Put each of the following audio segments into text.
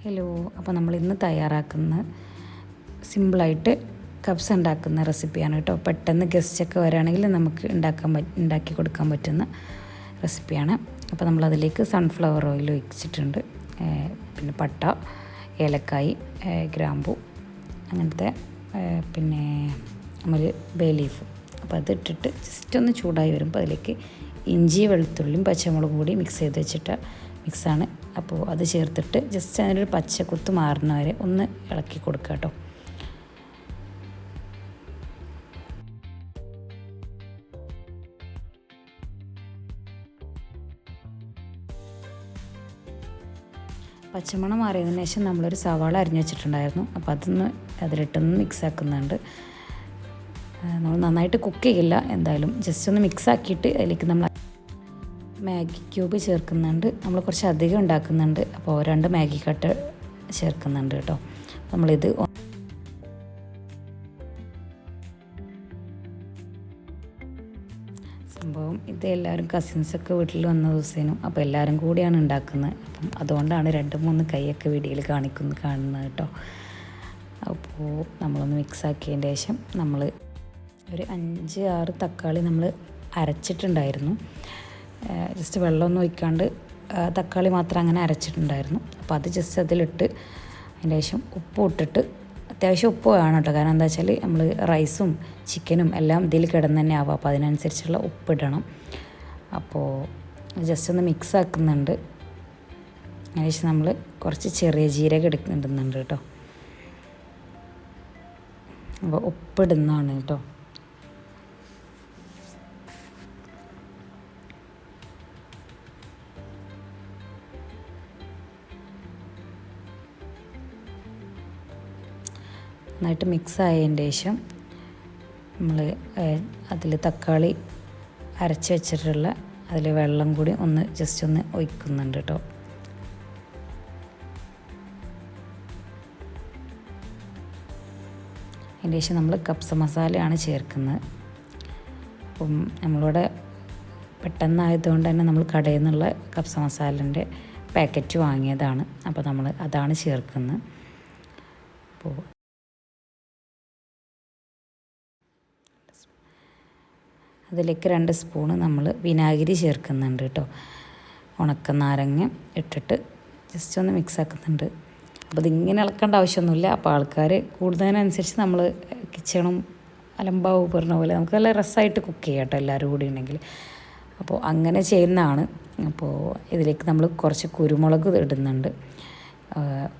Hello, അപ്പോൾ നമ്മൾ ഇന്ന് തയ്യാറാക്കുന്ന സിമ്പിളായിട്ട് കബ്സ ഉണ്ടാക്കുന്ന റെസിപ്പിയാണ് കേട്ടോ. പെട്ടെന്ന് ഗസ്റ്റൊക്കെ വരികയാണെങ്കിൽ നമുക്ക് ഉണ്ടാക്കി കൊടുക്കാൻ പറ്റുന്ന റെസിപ്പിയാണ്. അപ്പോൾ നമ്മളതിലേക്ക് സൺഫ്ലവർ ഓയിൽ ഒഴിച്ചിട്ടുണ്ട്, പിന്നെ പട്ട, ഏലക്കായ്, ഗ്രാമ്പു, അങ്ങനത്തെ പിന്നെ നമ്മൾ ബേ ലീഫ്. അപ്പോൾ അതിട്ടിട്ട് ജസ്റ്റ് ഒന്ന് ചൂടായി വരുമ്പോൾ അതിലേക്ക് ഇഞ്ചി, വെളുത്തുള്ളിയും പച്ചമുളകും കൂടി മിക്സ് ചെയ്ത് വെച്ചിട്ട് മിക്സാണ്. അപ്പോൾ അത് ചേർത്തിട്ട് ജസ്റ്റ് അതിനൊരു പച്ചക്കുത്ത് മാറുന്ന വരെ ഒന്ന് ഇളക്കി കൊടുക്കുക കേട്ടോ. പച്ചമണം മാറിയതിന് ശേഷം നമ്മളൊരു സവാള അരിഞ്ഞു വെച്ചിട്ടുണ്ടായിരുന്നു. അപ്പോൾ അതൊന്ന് അതിലിട്ടൊന്ന് മിക്സ് ആക്കുന്നുണ്ട്. നമ്മൾ നന്നായിട്ട് കുക്ക് ചെയ്യില്ല, എന്തായാലും ജസ്റ്റ് ഒന്ന് മിക്സ് ആക്കിയിട്ട് അതിലേക്ക് നമ്മൾ മാഗി ക്യൂബ് ചേർക്കുന്നുണ്ട്. നമ്മൾ കുറച്ച് അധികം ഉണ്ടാക്കുന്നുണ്ട്, അപ്പോൾ 2 മാഗി കട്ട് ചേർക്കുന്നുണ്ട് കേട്ടോ. നമ്മളിത് സംഭവം ഇത് എല്ലാവരും കസിൻസൊക്കെ വീട്ടിൽ വന്ന ദിവസേനും അപ്പോൾ എല്ലാവരും കൂടിയാണ് ഉണ്ടാക്കുന്നത്. അപ്പം അതുകൊണ്ടാണ് 2-3 കൈയൊക്കെ വീഡിയോയിൽ കാണുന്നത് കേട്ടോ. അപ്പോൾ നമ്മളൊന്ന് മിക്സ് ആക്കിയതിൻ്റെ ശേഷം നമ്മൾ ഒരു 5-6 തക്കാളി നമ്മൾ അരച്ചിട്ടുണ്ടായിരുന്നു. ജസ്റ്റ് വെള്ളമൊന്നും ഒഴിക്കാണ്ട് തക്കാളി മാത്രം അങ്ങനെ അരച്ചിട്ടുണ്ടായിരുന്നു. അപ്പോൾ അത് ജസ്റ്റ് അതിലിട്ട് അതിൻ്റെ ശേഷം ഉപ്പ് ഇട്ടിട്ട്, അത്യാവശ്യം ഉപ്പ് വേണം കേട്ടോ, കാരണം എന്താ വെച്ചാൽ നമ്മൾ റൈസും ചിക്കനും എല്ലാം ഇതിൽ കിടന്ന് തന്നെ ആവുക, അപ്പോൾ അതിനനുസരിച്ചുള്ള ഉപ്പിടണം. അപ്പോൾ ജസ്റ്റ് ഒന്ന് മിക്സ് ആക്കുന്നുണ്ട്. അതിന് ശേഷം നമ്മൾ കുറച്ച് ചെറിയ ജീരകം ഇടുന്നുണ്ട് കേട്ടോ. അപ്പോൾ ഉപ്പിടുന്നതാണ് കേട്ടോ. നന്നായിട്ട് മിക്സ് ആയതിൻ്റെ ശേഷം നമ്മൾ അതിൽ തക്കാളി അരച്ച് വെച്ചിട്ടുള്ള അതിൽ വെള്ളം കൂടി ഒന്ന് ജസ്റ്റ് ഒന്ന് ഒഴിക്കുന്നുണ്ട് കേട്ടോ. അതിൻ്റെ ശേഷം നമ്മൾ കബ്സ മസാലയാണ് ചേർക്കുന്നത്. അപ്പം നമ്മളിവിടെ പെട്ടെന്നായതുകൊണ്ട് തന്നെ നമ്മൾ കടയിൽ നിന്നുള്ള കബ്സ മസാലൻ്റെ പാക്കറ്റ് വാങ്ങിയതാണ്. അപ്പോൾ നമ്മൾ അതാണ് ചേർക്കുന്നത്. അപ്പോൾ അതിലേക്ക് 2 സ്പൂണ് നമ്മൾ വിനാഗിരി ചേർക്കുന്നുണ്ട് കേട്ടോ. ഉണക്കനാരങ്ങ ഇട്ടിട്ട് ജസ്റ്റ് ഒന്ന് മിക്സ് ആക്കുന്നുണ്ട്. അപ്പോൾ ഇതിങ്ങനെ ഇളക്കേണ്ട ആവശ്യമൊന്നുമില്ല. അപ്പോൾ ആൾക്കാർ കൂടുന്നതിനനുസരിച്ച് നമ്മൾ കിച്ചണും അലമ്പാവ് പറഞ്ഞ പോലെ നമുക്ക് നല്ല രസമായിട്ട് കുക്ക് ചെയ്യാം കേട്ടോ, എല്ലാവരും കൂടി ഉണ്ടെങ്കിൽ. അപ്പോൾ അങ്ങനെ ചെയ്യുന്നതാണ്. അപ്പോൾ ഇതിലേക്ക് നമ്മൾ കുറച്ച് കുരുമുളക് ഇടുന്നുണ്ട്.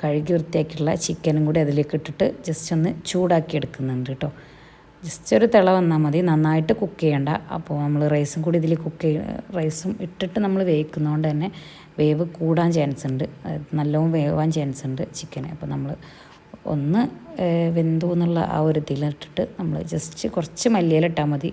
കഴുകി വൃത്തിയാക്കിയിട്ടുള്ള ചിക്കനും കൂടി അതിലേക്ക് ഇട്ടിട്ട് ജസ്റ്റ് ഒന്ന് ചൂടാക്കി എടുക്കുന്നുണ്ട് കേട്ടോ. ജസ്റ്റ് ഒരു തിള വന്നാൽ മതി, നന്നായിട്ട് കുക്ക് ചെയ്യണ്ട. അപ്പോൾ നമ്മൾ റൈസും കൂടി ഇതിൽ റൈസും ഇട്ടിട്ട് നമ്മൾ വേവിക്കുന്നതുകൊണ്ട് തന്നെ വേവ് കൂടാൻ ചാൻസ് ഉണ്ട്, നല്ലോണം വേവാൻ ചാൻസ് ഉണ്ട് ചിക്കന്. അപ്പോൾ നമ്മൾ ഒന്ന് വെന്തു എന്നുള്ള ആ ഒരു ഇതിലിട്ടിട്ട് നമ്മൾ ജസ്റ്റ് കുറച്ച് മല്ലിയിലിട്ടാൽ മതി.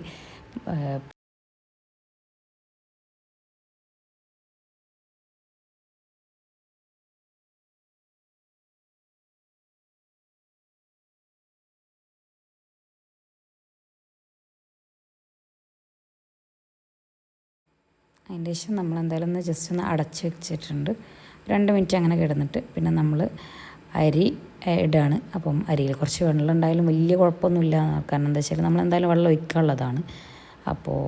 അതിൻ്റെ ശേഷം നമ്മൾ എന്തായാലും ഒന്ന് ജസ്റ്റ് ഒന്ന് അടച്ച് വെച്ചിട്ടുണ്ട്. 2 മിനിറ്റ് അങ്ങനെ കിടന്നിട്ട് പിന്നെ നമ്മൾ അരി ഇടുകയാണ്. അപ്പം അരിയിൽ കുറച്ച് വെള്ളം ഉണ്ടായാലും വലിയ കുഴപ്പമൊന്നുമില്ല, കാരണം എന്താ വെച്ചാൽ നമ്മൾ എന്തായാലും വെള്ളം ഒഴിക്കാനുള്ളതാണ്. അപ്പോൾ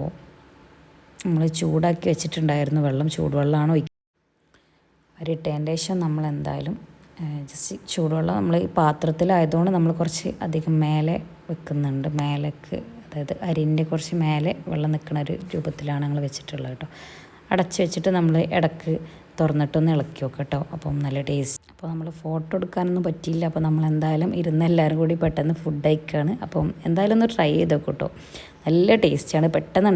നമ്മൾ ചൂടാക്കി വെച്ചിട്ടുണ്ടായിരുന്നു വെള്ളം, ചൂടുവെള്ളമാണ് അരി ഇട്ടതിൻ്റെ ശേഷം നമ്മൾ എന്തായാലും ജസ്റ്റ് ചൂടുവെള്ളം നമ്മൾ ഈ പാത്രത്തിലായതുകൊണ്ട് നമ്മൾ കുറച്ച് അധികം മേലെ വെക്കുന്നുണ്ട്. മേലേക്ക്, അതായത് അരിൻ്റെ കുറച്ച് മേലെ വെള്ളം നിൽക്കുന്ന ഒരു രൂപത്തിലാണ് ഞങ്ങൾ വെച്ചിട്ടുള്ളത് കേട്ടോ. അടച്ച് വെച്ചിട്ട് നമ്മൾ ഇടയ്ക്ക് തുറന്നിട്ടൊന്ന് ഇളക്കി വെക്കാം കേട്ടോ. അപ്പം നല്ല ടേസ്റ്റ്. അപ്പോൾ നമ്മൾ ഫോട്ടോ എടുക്കാനൊന്നും പറ്റിയില്ല. അപ്പോൾ നമ്മൾ എന്തായാലും ഇരുന്ന് എല്ലാവരും കൂടി പെട്ടെന്ന് ഫുഡ് കഴിക്കുകയാണ്. അപ്പം എന്തായാലും ഒന്ന് ട്രൈ ചെയ്ത് നോക്കൂ കേട്ടോ, നല്ല ടേസ്റ്റാണ്, പെട്ടെന്ന്